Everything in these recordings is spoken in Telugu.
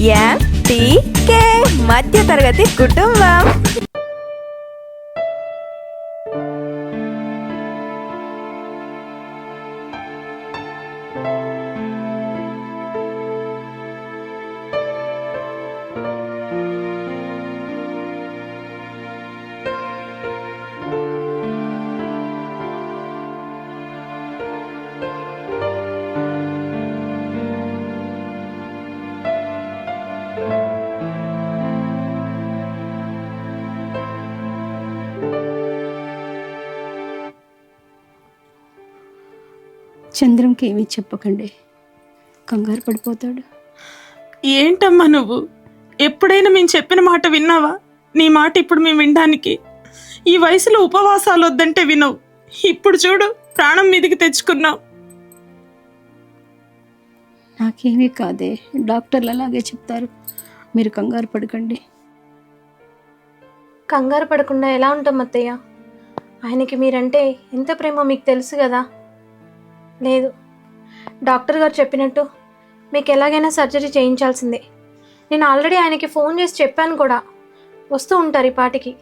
MTK మధ్య తరగతి కుటుంబం. చంద్రంకి ఏమీ చెప్పకండి, కంగారు పడిపోతాడు. ఏంటమ్మా నువ్వు ఎప్పుడైనా మేము చెప్పిన మాట విన్నావా? నీ మాట ఇప్పుడు మేము వినడానికి ఈ వయసులో ఉపవాసాలు వద్దంటే వినవు. ఇప్పుడు చూడు ప్రాణం మీదకి తెచ్చుకున్నావు. నాకేమీ కాదే, డాక్టర్లు అలాగే చెప్తారు. మీరు కంగారు పడకండి. కంగారు పడకుండా ఎలా ఉంటాం అత్తయ్య? ఆయనకి మీరంటే ఎంత ప్రేమో మీకు తెలుసు కదా. లేదు, డాక్టర్ గారు చెప్పినట్టు మీకు ఎలాగైనా సర్జరీ చేయించాల్సిందే. నేను ఆల్రెడీ ఆయనకి ఫోన్ చేసి చెప్పాను కూడా, వస్తూ ఉంటారు ఈ పాటికి.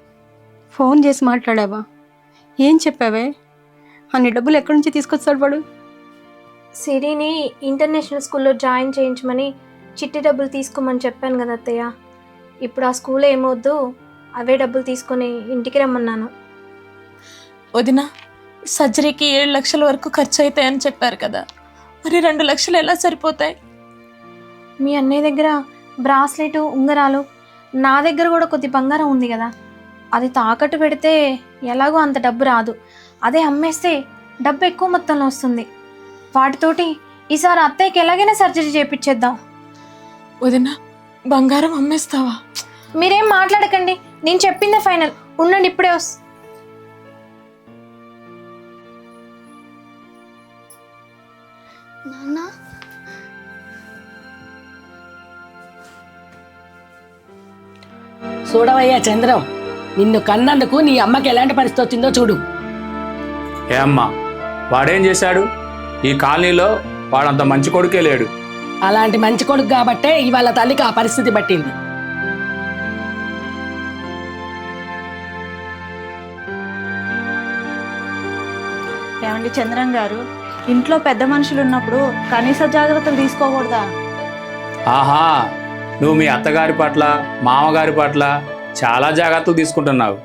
ఫోన్ చేసి మాట్లాడావా? ఏం చెప్పావే? అన్ని డబ్బులు ఎక్కడి నుంచి తీసుకొస్తాడు వాడు? సిరిని ఇంటర్నేషనల్ స్కూల్లో జాయిన్ చేయించమని చిట్టి డబ్బులు తీసుకోమని చెప్పాను కదా అత్తయ్య. ఇప్పుడు ఆ స్కూల్ ఏమొద్దు, అవే డబ్బులు తీసుకొని ఇంటికి రమ్మన్నాను. వదినా, సర్జరీకి 7 లక్షల వరకు ఖర్చు అవుతాయని చెప్పారు కదా, మరి 2 లక్షలు ఎలా సరిపోతాయి? మీ అన్నయ్య దగ్గర బ్రాస్లెట్, ఉంగరాలు, నా దగ్గర కూడా కొద్ది బంగారం ఉంది కదా, అది తాకట్టు పెడితే ఎలాగో అంత డబ్బు రాదు. అదే అమ్మేస్తే డబ్బు ఎక్కువ మొత్తంలో వస్తుంది. వాటితోటి ఈసారి అత్తయ్యకి ఎలాగైనా సర్జరీ చేయించేద్దాం. వదినా, బంగారం అమ్మేస్తావా? మీరేం మాట్లాడకండి, నేను చెప్పిందే ఫైనల్. ఉండండి, ఇప్పుడే నాన్న. చూడవయ్యా చంద్రం, నిన్ను కన్నందుకు నీ అమ్మకి ఎలాంటి పరిస్థితి వచ్చిందో చూడు. ఏ అమ్మా, వాడేం చేశాడు? ఈ కాలనీలో వాడంత మంచి కొడుకే లేడు. అలాంటి మంచి కొడుకు కాబట్టే ఇవాళ తల్లికి ఆ పరిస్థితి పట్టింది. ఏమండి చంద్రం గారు, ఇంట్లో పెద్ద మనుషులు ఉన్నప్పుడు కనీస జాగ్రత్తలు తీసుకోకూడదా? ఆహా, నువ్వు మీ అత్తగారి పట్ల, మామగారి పట్ల చాలా జాగ్రత్తలు తీసుకుంటున్నావు.